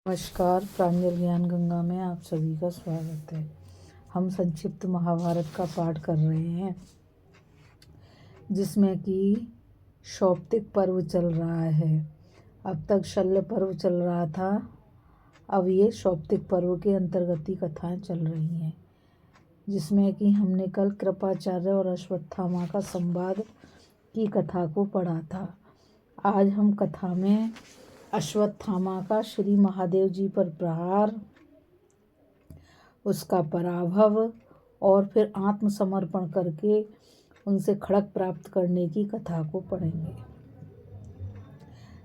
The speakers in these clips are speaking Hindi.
नमस्कार। प्रांजल ज्ञान गंगा में आप सभी का स्वागत है। हम संक्षिप्त महाभारत का पाठ कर रहे हैं, जिसमें कि शौप्तिक पर्व चल रहा है। अब तक शल्य पर्व चल रहा था, अब ये शौप्तिक पर्व के अंतर्गत ही कथाएं चल रही हैं, जिसमें कि हमने कल कृपाचार्य और अश्वत्थामा का संवाद की कथा को पढ़ा था। आज हम कथा में अश्वत्थामा का श्री महादेव जी पर प्रहार, उसका पराभव और फिर आत्मसमर्पण करके उनसे खड़ग प्राप्त करने की कथा को पढ़ेंगे।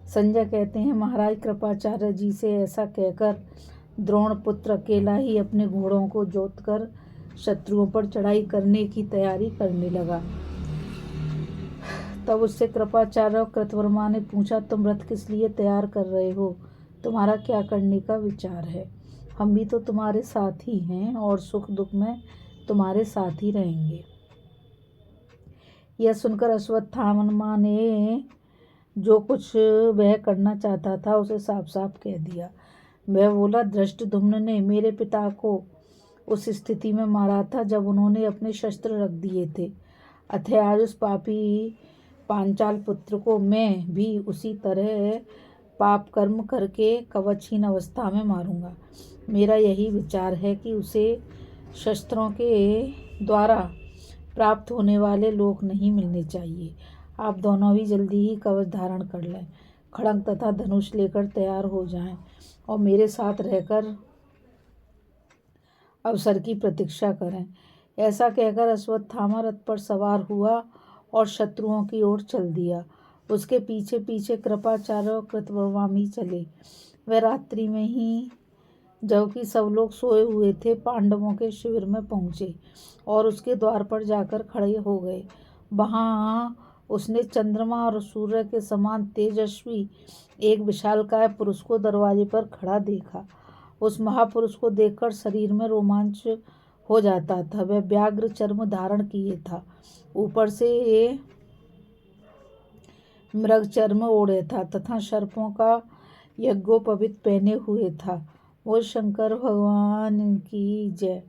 संजय कहते हैं, महाराज कृपाचार्य जी से ऐसा कहकर द्रोण पुत्र अकेला ही अपने घोड़ों को जोतकर शत्रुओं पर चढ़ाई करने की तैयारी करने लगा। तब उससे कृपाचार्य और कृतवर्मा ने पूछा, तुम रथ किस लिए तैयार कर रहे हो? तुम्हारा क्या करने का विचार है? हम भी तो तुम्हारे साथ ही हैं और सुख दुख में तुम्हारे साथ ही रहेंगे। यह सुनकर अश्वत्थामा ने जो कुछ वह करना चाहता था उसे साफ साफ कह दिया। वह बोला, धृष्टद्युम्न ने मेरे पिता को उस स्थिति में मारा था जब उन्होंने अपने शस्त्र रख दिए थे, अतः आज उस पापी पांचाल पुत्र को मैं भी उसी तरह पाप कर्म करके कवचहीन अवस्था में मारूंगा। मेरा यही विचार है कि उसे शस्त्रों के द्वारा प्राप्त होने वाले लोक नहीं मिलने चाहिए। आप दोनों भी जल्दी ही कवच धारण कर लें, खड़ग तथा धनुष लेकर तैयार हो जाएं और मेरे साथ रहकर अवसर की प्रतीक्षा करें। ऐसा कहकर अश्वत्थामा रथ पर सवार हुआ और शत्रुओं की ओर चल दिया। उसके पीछे पीछे कृपाचार्य और कृतवर्मा भी चले। वह रात्रि में ही, जबकि सब लोग सोए हुए थे, पांडवों के शिविर में पहुँचे और उसके द्वार पर जाकर खड़े हो गए। वहाँ उसने चंद्रमा और सूर्य के समान तेजस्वी एक विशालकाय पुरुष को दरवाजे पर खड़ा देखा। उस महापुरुष को देखकर शरीर में रोमांच हो जाता था। वह व्याघ्र चर्म धारण किए था, ऊपर से मृग चर्म ओढ़े था तथा सर्पों का यज्ञोपवीत पहने हुए था। वो शंकर भगवान की जय।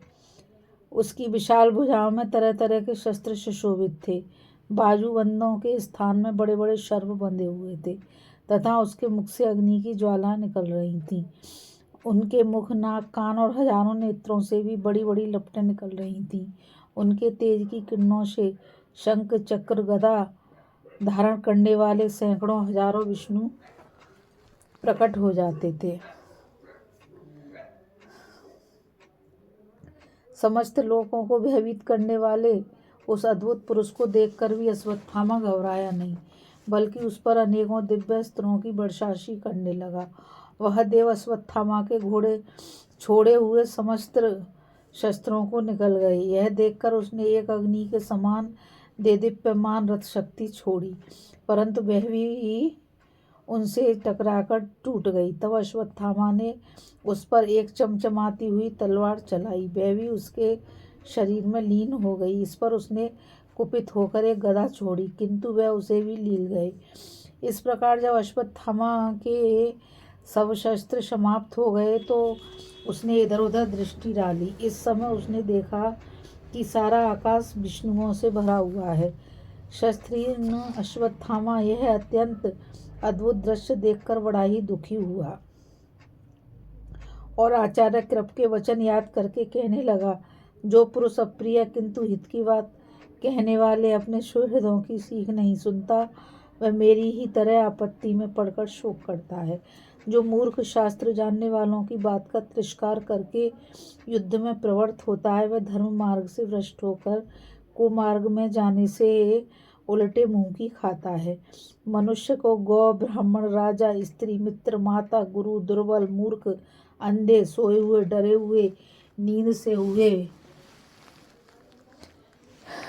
उसकी विशाल भुजाओं में तरह तरह के शस्त्र सुशोभित थे। बाजूबंदों के स्थान में बड़े बड़े सर्प बंधे हुए थे तथा उसके मुख से अग्नि की ज्वाला निकल रही थीं। उनके मुख, नाक, कान और हजारों नेत्रों से भी बड़ी बड़ी लपटें निकल रही थीं। उनके तेज की किरणों से शंख, चक्र, गदा धारण करने वाले सैकड़ों हजारों विष्णु प्रकट हो जाते थे। समस्त लोगों को भयभीत करने वाले उस अद्भुत पुरुष को देखकर भी अश्वत्थामा घबराया नहीं, बल्कि उस पर अनेकों दिव्य अस्त्रों की वर्षाशी करने लगा। वह देव अश्वत्थामा के घोड़े छोड़े हुए समस्त शस्त्रों को निकल गए। यह देखकर उसने एक अग्नि के समान देदीप्यमान रथ शक्ति छोड़ी, परंतु वह भी उनसे टकराकर टूट गई। तब अश्वत्थामा ने उस पर एक चमचमाती हुई तलवार चलाई, वह भी उसके शरीर में लीन हो गई। इस पर उसने कुपित होकर एक गदा छोड़ी, किंतु वह उसे भी लील गए। इस प्रकार जब अश्वत्थामा के सब शस्त्र समाप्त हो गए तो उसने इधर उधर दृष्टि डाली। इस समय उसने देखा कि सारा आकाश विष्णुओं से भरा हुआ है। शस्त्रहीन अश्वत्थामा यह अत्यंत अद्भुत दृश्य देखकर बड़ा ही दुखी हुआ और आचार्य कृप के वचन याद करके कहने लगा, जो पुरुष अप्रिय किंतु हित की बात कहने वाले अपने सुहृदों की सीख नहीं सुनता, वह मेरी ही तरह आपत्ति में पड़कर शोक करता है। जो मूर्ख शास्त्र जानने वालों की बात का तिरस्कार करके युद्ध में प्रवृत्त होता है, वह धर्म मार्ग से भ्रष्ट होकर कुमार्ग में जाने से उल्टे मुंह की खाता है। मनुष्य को गौ, ब्राह्मण, राजा, स्त्री, मित्र, माता, गुरु, दुर्बल, मूर्ख, अंधे, सोए हुए, डरे हुए, नींद से हुए,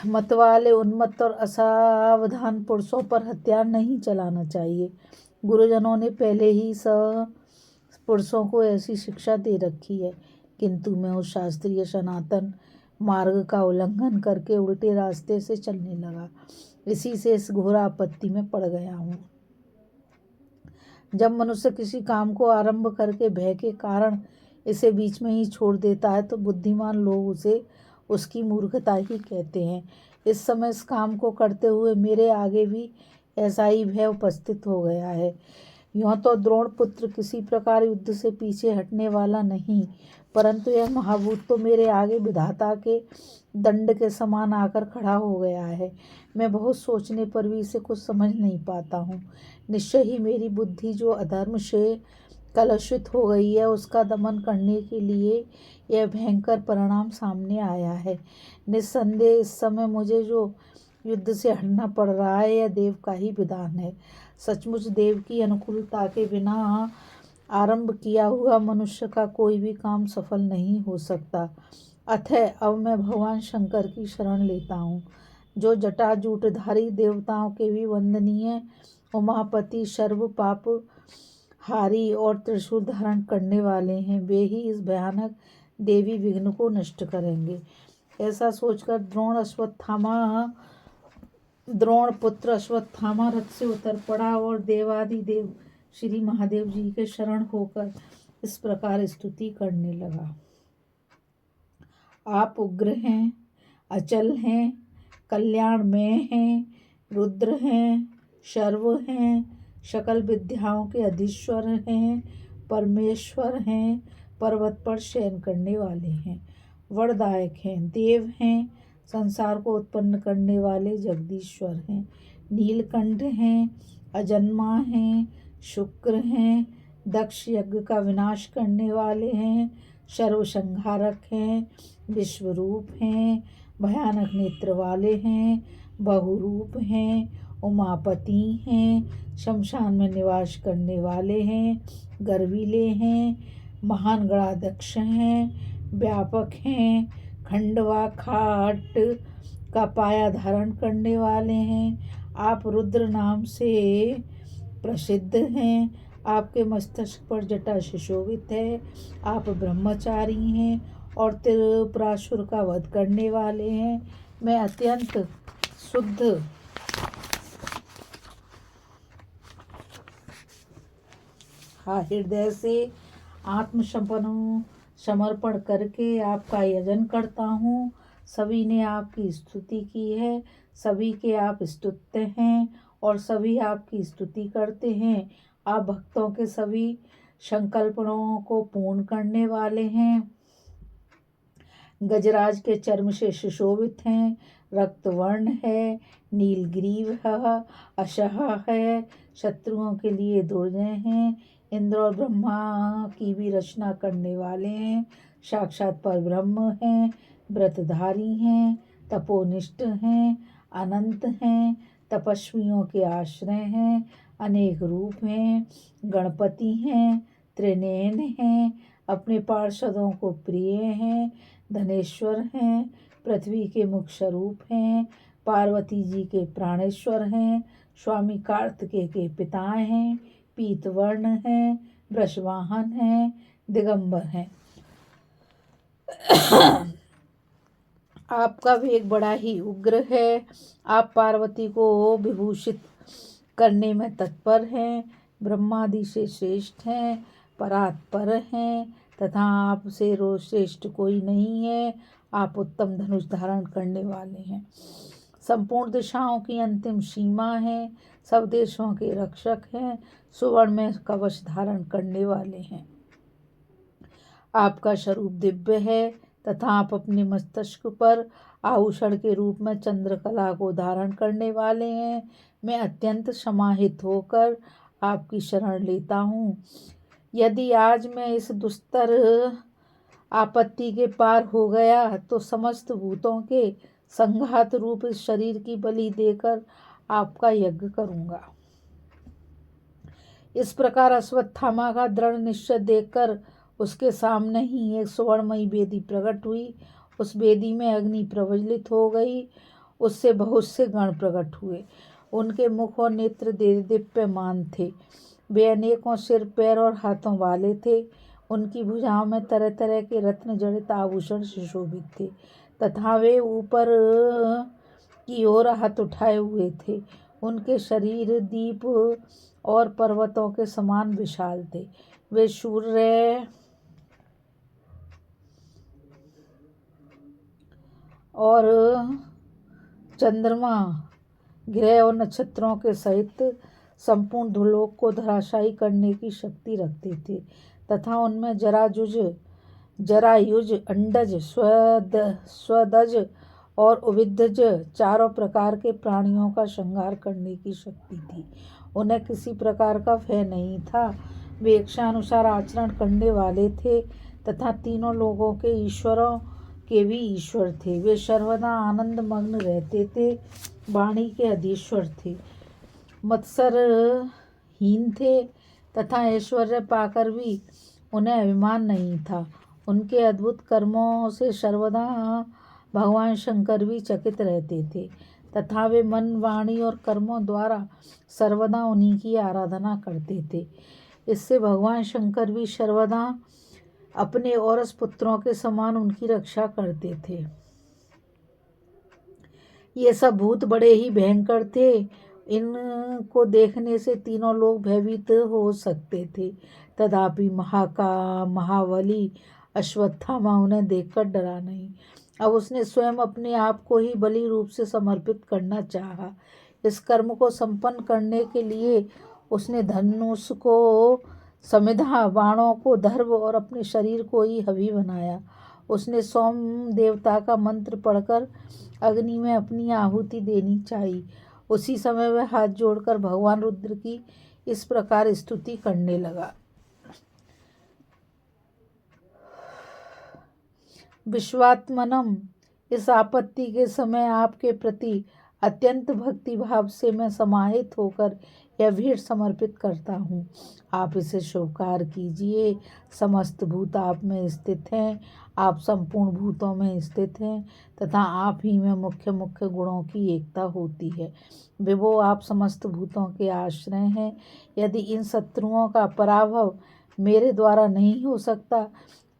मतवाले, उन्मत्त और असावधान पुरुषों पर हथियार नहीं चलाना चाहिए। गुरुजनों ने पहले ही सब पुरुषों को ऐसी शिक्षा दे रखी है, किंतु मैं उस शास्त्रीय सनातन मार्ग का उल्लंघन करके उल्टे रास्ते से चलने लगा। इसी से इस घोर आपत्ति में पड़ गया हूँ। जब मनुष्य किसी काम को आरंभ करके भय के कारण इसे बीच में ही छोड़ देता है तो बुद्धिमान लोग उसे उसकी मूर्खता ही कहते हैं। इस समय इस काम को करते हुए मेरे आगे भी ऐसा ही भय उपस्थित हो गया है। यूँ तो द्रोण पुत्र किसी प्रकार युद्ध से पीछे हटने वाला नहीं, परंतु यह महाभूत तो मेरे आगे विधाता के दंड के समान आकर खड़ा हो गया है। मैं बहुत सोचने पर भी इसे कुछ समझ नहीं पाता हूँ। निश्चय ही मेरी बुद्धि जो अधर्म से कलुषित हो गई है उसका दमन करने के लिए यह भयंकर परिणाम सामने आया है। निस्संदेह इस समय मुझे जो युद्ध से हटना पड़ रहा है यह देव का ही विधान है। सचमुच देव की अनुकूलता के बिना आरंभ किया हुआ मनुष्य का कोई भी काम सफल नहीं हो सकता। अतः अब मैं भगवान शंकर की शरण लेता हूँ, जो जटाजूटधारी देवताओं के भी वंदनीय उमापति, सर्व पाप हारी और त्रिशूल धारण करने वाले हैं। वे ही इस भयानक देवी विघ्न को नष्ट करेंगे। ऐसा सोचकर द्रोण पुत्र अश्वत्थामा रथ से उतर पड़ा और देवादिदेव श्री महादेव जी के शरण होकर इस प्रकार स्तुति करने लगा। आप उग्र हैं, अचल हैं, कल्याणमय हैं, रुद्र हैं, शर्व हैं, सकल विद्याओं के अधीश्वर हैं, परमेश्वर हैं, पर्वत पर शयन करने वाले हैं, वरदायक हैं, देव हैं, संसार को उत्पन्न करने वाले जगदीश्वर हैं, नीलकंठ हैं, अजन्मा हैं, शुक्र हैं, दक्ष यज्ञ का विनाश करने वाले हैं, सर्वसंहारक हैं, विश्वरूप हैं, भयानक नेत्र वाले हैं, बहुरूप हैं, उमापति हैं, शमशान में निवास करने वाले हैं, गर्वीले हैं, महान गणाध्यक्ष हैं, व्यापक हैं, खंडवा खाट का पाया धारण करने वाले हैं। आप रुद्र नाम से प्रसिद्ध हैं। आपके मस्तक पर जटा सुशोभित है। आप ब्रह्मचारी हैं और त्रिपुरासुर का वध करने वाले हैं। मैं अत्यंत शुद्ध हृदय से समर्पण करके आपका यजन करता हूँ। सभी ने आपकी स्तुति की है, सभी के आप स्तुत्य हैं और सभी आपकी स्तुति करते हैं। आप भक्तों के सभी संकल्पनों को पूर्ण करने वाले हैं। गजराज के चर्म से सुशोभित हैं, रक्तवर्ण है, नीलग्रीव है, अशह है, शत्रुओं के लिए दुर्जय हैं, इंद्र और ब्रह्मा की भी रचना करने वाले हैं, साक्षात पर ब्रह्म हैं, व्रतधारी हैं, तपोनिष्ठ हैं, अनंत हैं, तपस्वियों के आश्रय हैं, अनेक रूप हैं, गणपति हैं, त्रिनयन हैं, अपने पार्षदों को प्रिय हैं, धनेश्वर हैं, पृथ्वी के मुख्य स्वरूप हैं, पार्वती जी के प्राणेश्वर हैं, स्वामी कार्तिकेय के पिता हैं, पीतवर्ण हैं, वृषवाहन हैं, दिगंबर हैं। आपका वेग बड़ा ही उग्र है। आप पार्वती को विभूषित करने में तत्पर हैं, ब्रह्मादि से श्रेष्ठ हैं, परात्पर हैं तथा आपसे श्रेष्ठ कोई नहीं है। आप उत्तम धनुष धारण करने वाले हैं, संपूर्ण दिशाओं की अंतिम सीमा है, सब देशों के रक्षक हैं, सुवर्ण में कवच धारण करने वाले हैं। आपका स्वरूप दिव्य है तथा आप अपने मस्तिष्क पर आभूषण के रूप में चंद्रकला को धारण करने वाले हैं। मैं अत्यंत समाहित होकर आपकी शरण लेता हूँ। यदि आज मैं इस दुस्तर आपत्ति के पार हो गया तो समस्त भूतों के संघात रूप इस शरीर की बलि देकर आपका यज्ञ करूँगा। इस प्रकार अश्वत्थामा का दृढ़ निश्चय देखकर उसके सामने ही एक सुवर्णमयी वेदी प्रकट हुई। उस वेदी में अग्नि प्रज्वलित हो गई। उससे बहुत से गण प्रकट हुए। उनके मुख और नेत्र दीप्यमान थे। वे अनेकों सिर, पैर और हाथों वाले थे। उनकी भुजाओं में तरह तरह के रत्न जड़ित आभूषण सुशोभित थे तथा वे ऊपर की ओर हाथ उठाए हुए थे। उनके शरीर दीप और पर्वतों के समान विशाल थे। वे सूर्य और चंद्रमा, ग्रह और नक्षत्रों के सहित संपूर्ण भूलोक को धराशायी करने की शक्ति रखते थे तथा उनमें जरायुज, अंडज, स्वदज और उभिदज चारों प्रकार के प्राणियों का संहार करने की शक्ति थी। उन्हें किसी प्रकार का भय नहीं था। वे इच्छानुसार आचरण करने वाले थे तथा तीनों लोगों के ईश्वरों के भी ईश्वर थे। वे सर्वदा आनंद मग्न रहते थे, वाणी के अधीश्वर थे, मत्सरहीन थे तथा ऐश्वर्य पाकर भी उन्हें अभिमान नहीं था। उनके अद्भुत कर्मों से सर्वदा भगवान शंकर भी चकित रहते थे तथा वे मन, वाणी और कर्मों द्वारा सर्वदा उन्हीं की आराधना करते थे। इससे भगवान शंकर भी सर्वदा अपने औरस पुत्रों के समान उनकी रक्षा करते थे। ये सब भूत बड़े ही भयंकर थे। इनको देखने से तीनों लोग भयभीत हो सकते थे, तथापि महाबली अश्वत्थामा उन्हें देखकर डरा नहीं। अब उसने स्वयं अपने आप को ही बलि रूप से समर्पित करना चाहा। इस कर्म को संपन्न करने के लिए उसने धनुष को समिधा, बाणों को दर्भ और अपने शरीर को ही हवि बनाया। उसने सोम देवता का मंत्र पढ़कर अग्नि में अपनी आहुति देनी चाहिए। उसी समय वह हाथ जोड़कर भगवान रुद्र की इस प्रकार स्तुति करने लगा। विश्वात्मनम, इस आपत्ति के समय आपके प्रति अत्यंत भक्ति भाव से मैं समाहित होकर यह भेंट समर्पित करता हूँ। आप इसे स्वीकार कीजिए। समस्त भूत आप में स्थित हैं, आप संपूर्ण भूतों में स्थित हैं तथा आप ही में मुख्य मुख्य गुणों की एकता होती है। विभो, आप समस्त भूतों के आश्रय हैं। यदि इन शत्रुओं का पराभव मेरे द्वारा नहीं हो सकता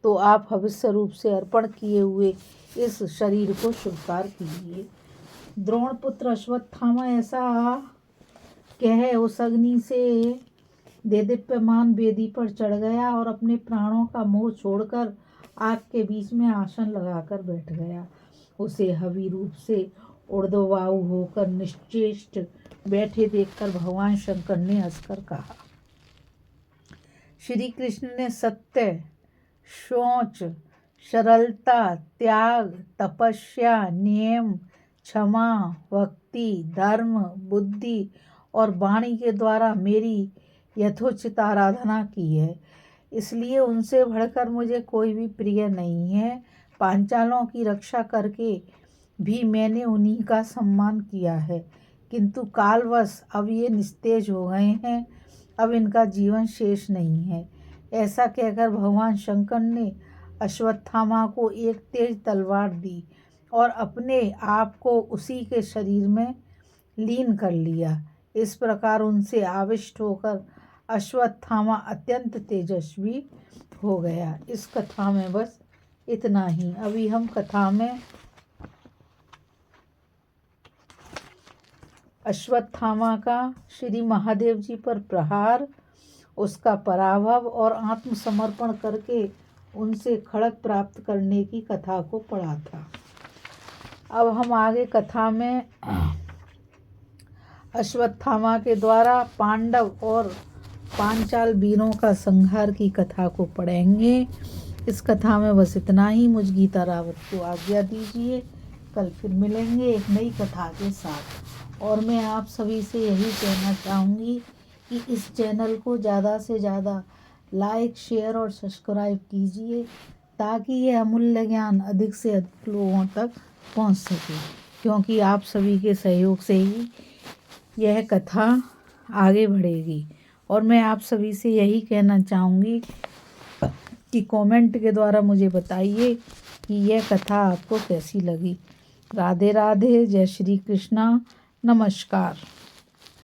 तो आप भविष्य रूप से अर्पण किए हुए इस शरीर को स्वीकार कीजिए। द्रोणपुत्र अश्वत्थामा ऐसा कह उस अग्नि से देदीप्यमान वेदी पर चढ़ गया और अपने प्राणों का मोह छोड़कर आग के बीच में आसन लगाकर बैठ गया। उसे हवि रूप से ऊर्ध्ववायु होकर निश्चेष्ट बैठे देखकर भगवान शंकर ने हंसकर कहा। श्री कृष्ण ने सत्य, शौच, सरलता, त्याग, तपस्या, नियम, क्षमा, भक्ति, धर्म, बुद्धि और वाणी के द्वारा मेरी यथोचित आराधना की है। इसलिए उनसे बढ़कर मुझे कोई भी प्रिय नहीं है। पांचालों की रक्षा करके भी मैंने उन्हीं का सम्मान किया है, किंतु कालवश अब ये निस्तेज हो गए हैं। अब इनका जीवन शेष नहीं है। ऐसा कहकर भगवान शंकर ने अश्वत्थामा को एक तेज तलवार दी और अपने आप को उसी के शरीर में लीन कर लिया। इस प्रकार उनसे आविष्ट होकर अश्वत्थामा अत्यंत तेजस्वी हो गया। इस कथा में बस इतना ही। अभी हम कथा में अश्वत्थामा का श्री महादेव जी पर प्रहार, उसका पराभव और आत्मसमर्पण करके उनसे खड़ग प्राप्त करने की कथा को पढ़ा था। अब हम आगे कथा में अश्वत्थामा के द्वारा पांडव और पांचाल वीरों का संहार की कथा को पढ़ेंगे। इस कथा में बस इतना ही। मुझ गीता रावत को आज्ञा दीजिए। कल फिर मिलेंगे एक नई कथा के साथ। और मैं आप सभी से यही कहना चाहूँगी कि इस चैनल को ज़्यादा से ज़्यादा लाइक, शेयर और सब्सक्राइब कीजिए ताकि ये अमूल्य ज्ञान अधिक से अधिक लोगों तक पहुंच सके, क्योंकि आप सभी के सहयोग से ही यह कथा आगे बढ़ेगी। और मैं आप सभी से यही कहना चाहूँगी कि कमेंट के द्वारा मुझे बताइए कि यह कथा आपको कैसी लगी। राधे राधे। जय श्री कृष्णा। नमस्कार।